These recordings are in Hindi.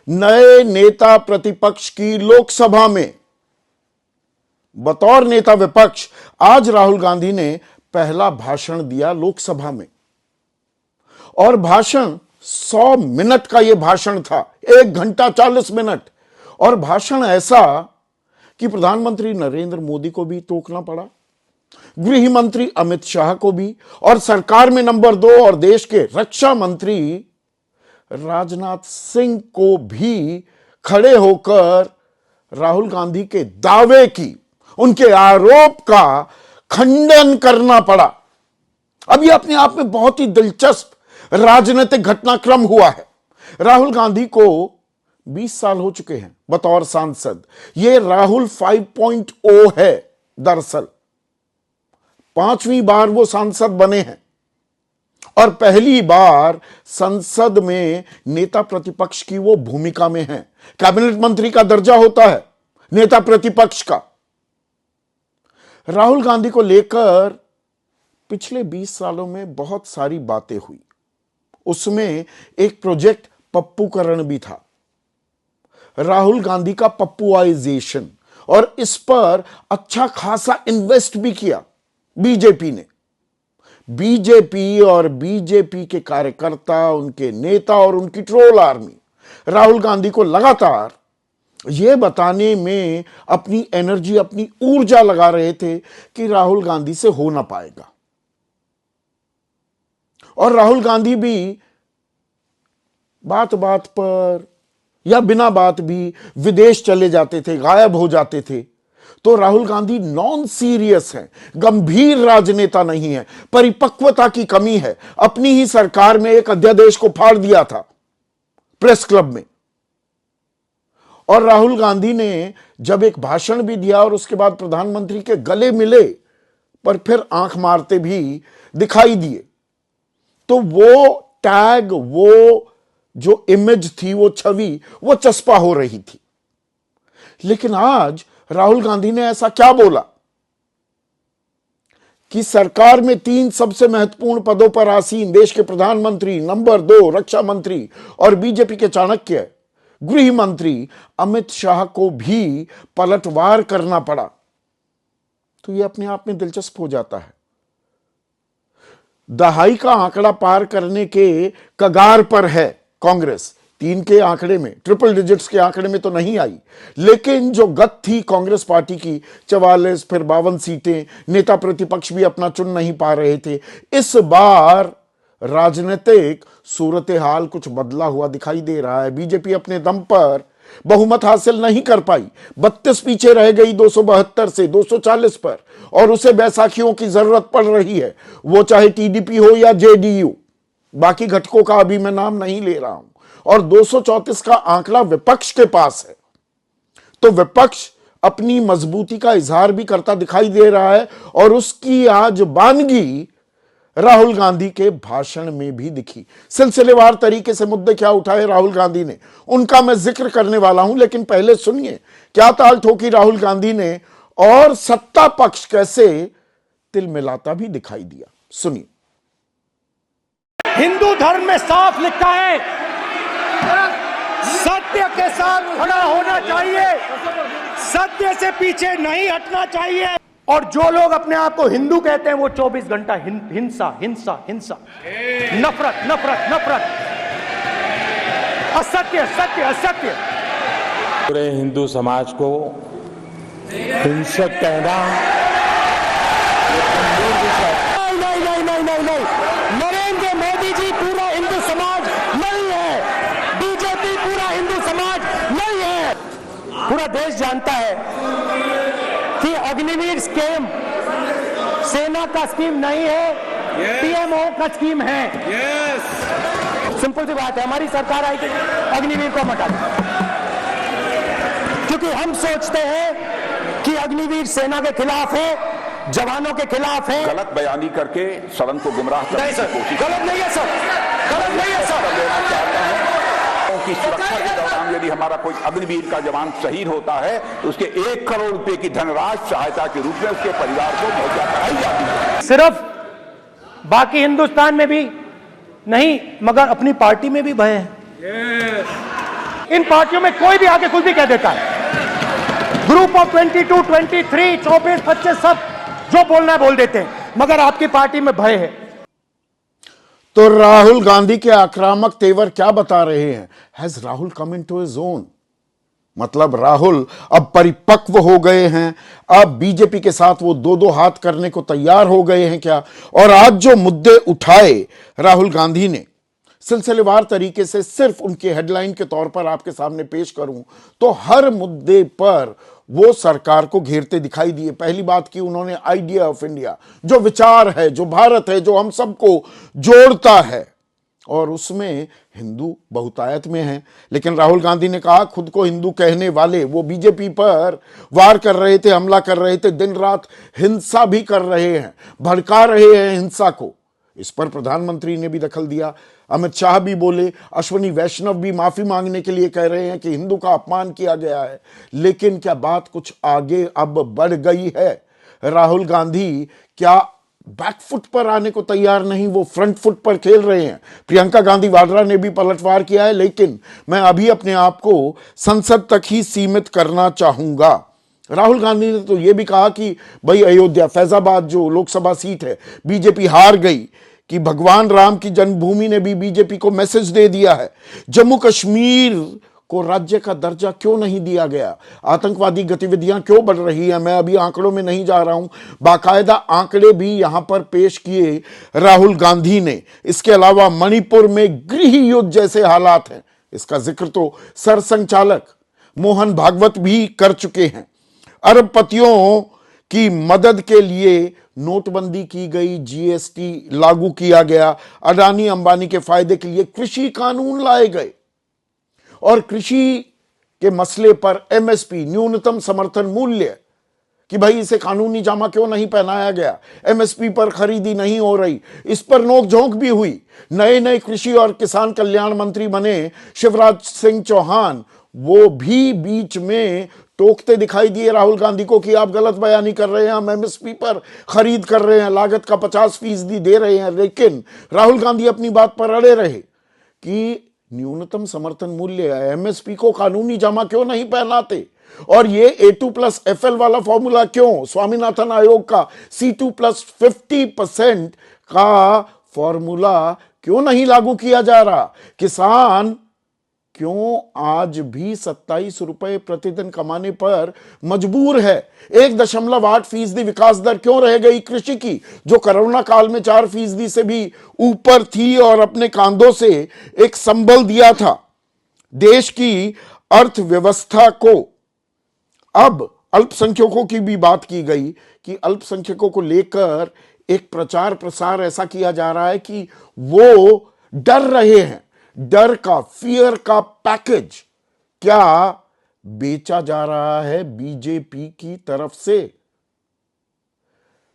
नए नेता प्रतिपक्ष की लोकसभा में बतौर नेता विपक्ष आज राहुल गांधी ने पहला भाषण दिया लोकसभा में। और भाषण 100 मिनट का यह भाषण था, 1 घंटा 40 मिनट। और भाषण ऐसा कि प्रधानमंत्री नरेंद्र मोदी को भी टोकना पड़ा, गृह मंत्री अमित शाह को भी, और सरकार में नंबर 2 और देश के रक्षा मंत्री राजनाथ सिंह को भी खड़े होकर राहुल गांधी के दावे की, उनके आरोप का खंडन करना पड़ा। अब यह अपने आप में बहुत ही दिलचस्प राजनीतिक घटनाक्रम हुआ है। राहुल गांधी को 20 साल हो चुके हैं बतौर सांसद। यह राहुल 5.0 है। दरअसल 5वीं बार वो सांसद बने हैं और पहली बार संसद में नेता प्रतिपक्ष की वो भूमिका में है। कैबिनेट मंत्री का दर्जा होता है नेता प्रतिपक्ष का। राहुल गांधी को लेकर पिछले 20 सालों में बहुत सारी बातें हुई। उसमें एक प्रोजेक्ट पप्पूकरण भी था, राहुल गांधी का पप्पुआइजेशन, और इस पर अच्छा खासा इन्वेस्ट भी किया बीजेपी ने। बीजेपी और बीजेपी के कार्यकर्ता, उनके नेता और उनकी ट्रोल आर्मी राहुल गांधी को लगातार यह बताने में अपनी एनर्जी, अपनी ऊर्जा लगा रहे थे कि राहुल गांधी से हो ना पाएगा। और राहुल गांधी भी बात बात पर या बिना बात भी विदेश चले जाते थे, गायब हो जाते थे। तो राहुल गांधी नॉन सीरियस हैं, गंभीर राजनेता नहीं है, परिपक्वता की कमी है। अपनी ही सरकार में एक अध्यादेश को फाड़ दिया था प्रेस क्लब में। और राहुल गांधी ने जब एक भाषण भी दिया और उसके बाद प्रधानमंत्री के गले मिले, पर फिर आंख मारते भी दिखाई दिए, तो वो टैग, वो जो इमेज थी, वो छवि, वो चस्पा हो रही थी। लेकिन आज राहुल गांधी ने ऐसा क्या बोला कि सरकार में 3 सबसे महत्वपूर्ण पदों पर आसीन देश के प्रधानमंत्री, नंबर 2 रक्षा मंत्री और बीजेपी के चाणक्य गृह मंत्री अमित शाह को भी पलटवार करना पड़ा। तो यह अपने आप में दिलचस्प हो जाता है। दहाई का आंकड़ा पार करने के कगार पर है कांग्रेस। 3 के आंकड़े में, ट्रिपल डिजिट्स के आंकड़े में तो नहीं आई, लेकिन जो गत थी कांग्रेस पार्टी की 44 फिर 52 सीटें, नेता प्रतिपक्ष भी अपना चुन नहीं पा रहे थे। इस बार राजनीतिक सूरत हाल कुछ बदला हुआ दिखाई दे रहा है। बीजेपी अपने दम पर बहुमत हासिल नहीं कर पाई, 32 पीछे रह गई 272 से 240 पर, और उसे बैसाखियों की जरूरत पड़ रही है, वो चाहे टीडीपी हो या जेडीयू। बाकी घटकों का अभी मैं नाम नहीं ले रहा हूं। और 234 का आंकड़ा विपक्ष के पास है। तो विपक्ष अपनी मजबूती का इजहार भी करता दिखाई दे रहा है, और उसकी आज बानगी राहुल गांधी के भाषण में भी दिखी। सिलसिलेवार तरीके से मुद्दे क्या उठाए राहुल गांधी ने, उनका मैं जिक्र करने वाला हूं। लेकिन पहले सुनिए क्या ताल ठोकी राहुल गांधी ने, और सत्ता पक्ष कैसे तिल मिलाता भी दिखाई दिया। सुनिए। हिंदू धर्म में साफ लिखा है, सत्य के साथ खड़ा होना चाहिए, सत्य से पीछे नहीं हटना चाहिए। और जो लोग अपने आप को हिंदू कहते हैं वो 24 घंटा हिंसा हिंसा हिंसा, नफरत नफरत नफरत, असत्य सत्य असत्य। पूरे हिंदू समाज को हिंसक कहना नहीं नहीं नहीं नहीं नहीं, नरेंद्र मोदी जी पूरा हिंदू समाज नहीं है, बीजेपी पूरा हिंदू समाज नहीं है। पूरा देश जानता है कि अग्निवीर स्कीम सेना का स्कीम नहीं है, पीएमओ का स्कीम है। सिंपल सी बात है, हमारी सरकार आई थी अग्निवीर को हटा दी, क्योंकि हम सोचते हैं कि अग्निवीर सेना के खिलाफ है, जवानों के खिलाफ है। गलत बयानी करके सदन को गुमराह करने की कोशिश। गलत नहीं है सर, गलत नहीं है सर। लेना चाहता हूं की सुरक्षा के दौरान यदि हमारा कोई अग्निवीर का जवान शहीद होता है तो उसके 1 करोड़ रुपए की धनराशि सहायता के रूप में उसके परिवार को मुहैया कराई जाती है। सिर्फ बाकी हिंदुस्तान में भी नहीं, मगर अपनी पार्टी में भी भय है। इन पार्टियों में कोई भी आके कुछ भी कह देता है। ग्रुप ऑफ 22, 23, 24, 25 सब जो बोलना है बोल देते हैं, मगर आपकी पार्टी में भय है। तो राहुल गांधी के आक्रामक तेवर क्या बता रहे हैं? Has Rahul come into his own? मतलब राहुल अब परिपक्व हो गए हैं, अब बीजेपी के साथ वो दो दो हाथ करने को तैयार हो गए हैं क्या? और आज जो मुद्दे उठाए राहुल गांधी ने, सिलसिलेवार तरीके से सिर्फ उनके हेडलाइन के तौर पर आपके सामने पेश करूं तो हर मुद्दे पर वो सरकार को घेरते दिखाई दिए। पहली बात की उन्होंने आइडिया ऑफ इंडिया, जो विचार है, जो भारत है, जो हम सबको जोड़ता है, और उसमें हिंदू बहुतायत में हैं। लेकिन राहुल गांधी ने कहा खुद को हिंदू कहने वाले वो बीजेपी पर वार कर रहे थे, हमला कर रहे थे, दिन रात हिंसा भी कर रहे हैं, भड़का रहे हैं हिंसा को। इस पर प्रधानमंत्री ने भी दखल दिया, अमित शाह भी बोले, अश्विनी वैष्णव भी माफी मांगने के लिए कह रहे हैं कि हिंदू का अपमान किया गया है। लेकिन क्या बात कुछ आगे अब बढ़ गई है? राहुल गांधी क्या बैकफुट पर आने को तैयार नहीं, वो फ्रंट फुट पर खेल रहे हैं। प्रियंका गांधी वाड्रा ने भी पलटवार किया है, लेकिन मैं अभी अपने आप को संसद तक ही सीमित करना चाहूंगा। राहुल गांधी ने तो यह भी कहा कि भाई अयोध्या, फैजाबाद जो लोकसभा सीट है बीजेपी हार गई, कि भगवान राम की जन्मभूमि ने भी बीजेपी को मैसेज दे दिया है। जम्मू कश्मीर को राज्य का दर्जा क्यों नहीं दिया गया? आतंकवादी गतिविधियां क्यों बढ़ रही हैं? मैं अभी आंकड़ों में नहीं जा रहा हूं, बाकायदा आंकड़े भी यहां पर पेश किए राहुल गांधी ने। इसके अलावा मणिपुर में गृह युद्ध जैसे हालात हैं, इसका जिक्र तो सरसंघचालक मोहन भागवत भी कर चुके हैं। अरबपतियों की मदद के लिए नोटबंदी की गई, जीएसटी लागू किया गया, अडानी अंबानी के फायदे के लिए कृषि कानून लाए गए, और कृषि के मसले पर एमएसपी, न्यूनतम समर्थन मूल्य, कि भाई इसे कानूनी जामा क्यों नहीं पहनाया गया, एमएसपी पर खरीदी नहीं हो रही, इस पर नोकझोंक भी हुई। नए नए कृषि और किसान कल्याण मंत्री बने शिवराज सिंह चौहान, वो भी बीच में टोकते दिखाई दिए राहुल गांधी को कि आप गलत बयानी कर रहे हैं, हम एमएसपी पर खरीद कर रहे हैं, लागत का 50% दे रहे हैं। लेकिन राहुल गांधी अपनी बात पर अड़े रहे कि न्यूनतम समर्थन मूल्य एमएसपी को कानूनी जामा क्यों नहीं पहनाते, और ये A2+FL वाला फॉर्मूला क्यों, स्वामीनाथन आयोग का C2+50% का फॉर्मूला क्यों नहीं लागू किया जा रहा? किसान क्यों आज भी 27 रुपए प्रतिदिन कमाने पर मजबूर है? 1.8% विकास दर क्यों रह गई कृषि की, जो कोरोना काल में 4% से भी ऊपर थी और अपने कांधों से एक संबल दिया था देश की अर्थव्यवस्था को? अब अल्पसंख्यकों की भी बात की गई कि अल्पसंख्यकों को लेकर एक प्रचार प्रसार ऐसा किया जा रहा है कि वो डर रहे हैं। डर का, फियर का पैकेज क्या बेचा जा रहा है बीजेपी की तरफ से?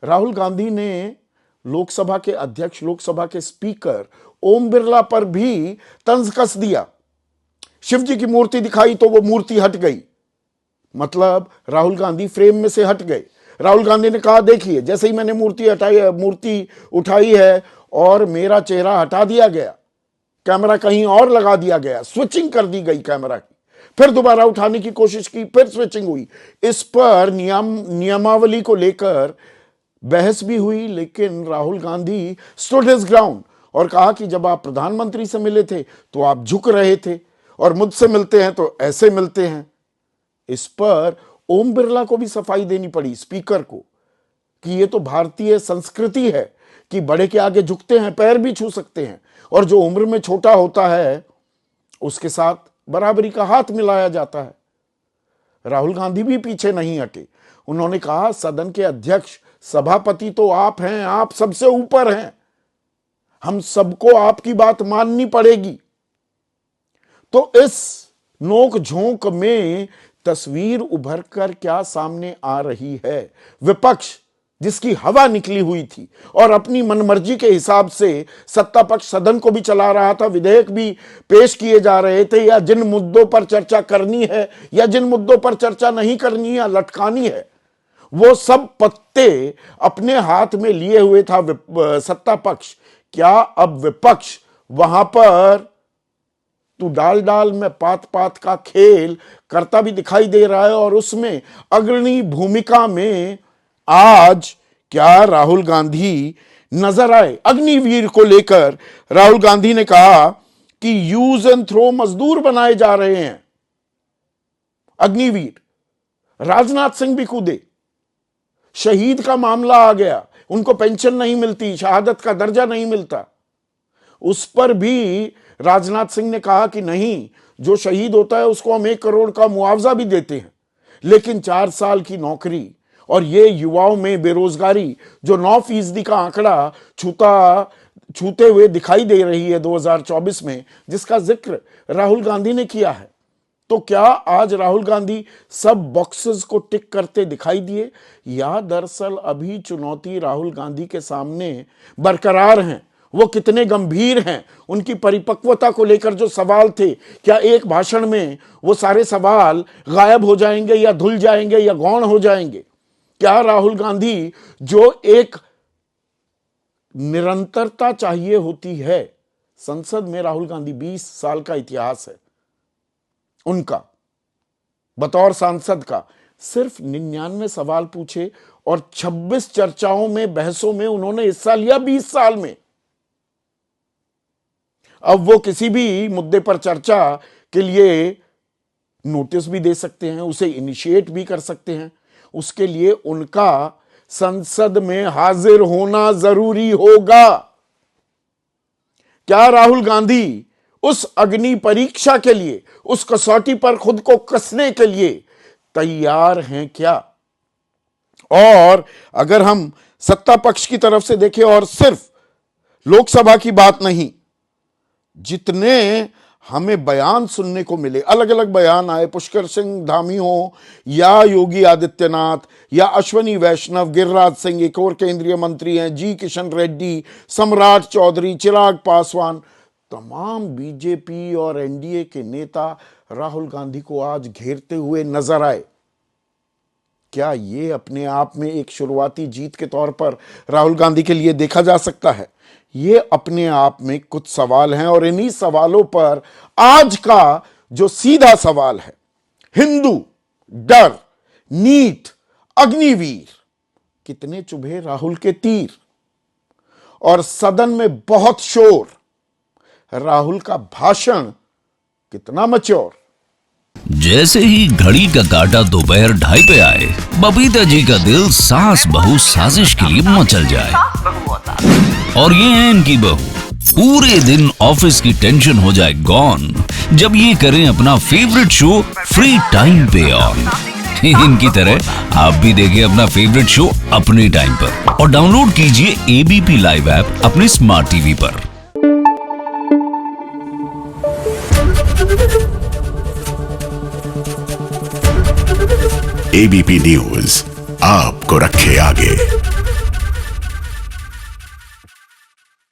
राहुल गांधी ने लोकसभा के अध्यक्ष, लोकसभा के स्पीकर ओम बिरला पर भी तंज कस दिया। शिव जी की मूर्ति दिखाई तो वो मूर्ति हट गई, मतलब राहुल गांधी फ्रेम में से हट गए। राहुल गांधी ने कहा देखिए, जैसे ही मैंने मूर्ति उठाई है और मेरा चेहरा हटा दिया गया, कैमरा कहीं और लगा दिया गया, स्विचिंग कर दी गई कैमरा की, फिर दोबारा उठाने की कोशिश की, फिर स्विचिंग हुई। इस पर नियमावली को लेकर बहस भी हुई, लेकिन Rahul Gandhi stood his ground और कहा कि जब आप प्रधानमंत्री से मिले थे तो आप झुक रहे थे, और मुझसे मिलते हैं तो ऐसे मिलते हैं। इस पर ओम बिरला को भी सफाई देनी पड़ी, स्पीकर को, कि ये तो भारतीय संस्कृति है कि बड़े के आगे झुकते हैं, पैर भी छू सकते हैं, और जो उम्र में छोटा होता है उसके साथ बराबरी का हाथ मिलाया जाता है। राहुल गांधी भी पीछे नहीं हटे। उन्होंने कहा सदन के अध्यक्ष, सभापति तो आप हैं, आप सबसे ऊपर हैं, हम सबको आपकी बात माननी पड़ेगी। तो इस नोक झोंक में तस्वीर उभर कर क्या सामने आ रही है? विपक्ष जिसकी हवा निकली हुई थी और अपनी मनमर्जी के हिसाब से सत्ता पक्ष सदन को भी चला रहा था, विधेयक भी पेश किए जा रहे थे, या जिन मुद्दों पर चर्चा करनी है या जिन मुद्दों पर चर्चा नहीं करनी या लटकानी है, वो सब पत्ते अपने हाथ में लिए हुए था सत्ता पक्ष। क्या अब विपक्ष वहां पर तू डाल डाल में पात पात का खेल करता भी दिखाई दे रहा है। और उसमें अग्रणी भूमिका में आज क्या राहुल गांधी नजर आए। अग्निवीर को लेकर राहुल गांधी ने कहा कि यूज एंड थ्रो मजदूर बनाए जा रहे हैं। अग्निवीर राजनाथ सिंह भी कूदे, शहीद का मामला आ गया, उनको पेंशन नहीं मिलती, शहादत का दर्जा नहीं मिलता, उस पर भी राजनाथ सिंह ने कहा कि नहीं, जो शहीद होता है उसको हम 1 करोड़ का मुआवजा भी देते हैं, लेकिन 4 साल की नौकरी और ये युवाओं में बेरोजगारी जो 9% का आंकड़ा छूते हुए दिखाई दे रही है 2024 में, जिसका जिक्र राहुल गांधी ने किया है। तो क्या आज राहुल गांधी सब बॉक्सेस को टिक करते दिखाई दिए, या दरअसल अभी चुनौती राहुल गांधी के सामने बरकरार हैं? वो कितने गंभीर हैं, उनकी परिपक्वता को लेकर जो सवाल थे, क्या एक भाषण में वो सारे सवाल गायब हो जाएंगे या धुल जाएंगे या गौण हो जाएंगे? क्या राहुल गांधी जो एक निरंतरता चाहिए होती है, संसद में राहुल गांधी 20 साल का इतिहास है उनका बतौर सांसद का, सिर्फ 99 सवाल पूछे और 26 चर्चाओं में, बहसों में उन्होंने हिस्सा लिया 20 साल में। अब वो किसी भी मुद्दे पर चर्चा के लिए नोटिस भी दे सकते हैं, उसे इनिशिएट भी कर सकते हैं, उसके लिए उनका संसद में हाजिर होना जरूरी होगा। क्या राहुल गांधी उस अग्नि परीक्षा के लिए, उस कसौटी पर खुद को कसने के लिए तैयार हैं क्या? और अगर हम सत्ता पक्ष की तरफ से देखें, और सिर्फ लोकसभा की बात नहीं, जितने हमें बयान सुनने को मिले, अलग अलग बयान आए, पुष्कर सिंह धामी हो या योगी आदित्यनाथ या अश्वनी वैष्णव, गिरिराज सिंह एक और केंद्रीय मंत्री हैं, जी किशन रेड्डी, सम्राट चौधरी, चिराग पासवान, तमाम बीजेपी और एनडीए के नेता राहुल गांधी को आज घेरते हुए नजर आए। क्या ये अपने आप में एक शुरुआती जीत के तौर पर राहुल गांधी के लिए देखा जा सकता है? ये अपने आप में कुछ सवाल हैं, और इन्हीं सवालों पर आज का जो सीधा सवाल है, हिंदू, डर, नीट, अग्निवीर, कितने चुभे राहुल के तीर? और सदन में बहुत शोर, राहुल का भाषण कितना मैच्योर? जैसे ही घड़ी का काटा दोपहर 2:30 पे आए, बबीता जी का दिल सास बहू साजिश के लिए मचल जाए। और ये है इनकी बहू, पूरे दिन ऑफिस की टेंशन हो जाए गॉन जब ये करें अपना फेवरेट शो फ्री टाइम पे ऑन। इनकी तरह आप भी देखें अपना फेवरेट शो अपने टाइम पर, और डाउनलोड कीजिए एबीपी लाइव ऐप अपने स्मार्ट टीवी पर। एबीपी न्यूज आपको रखे आगे।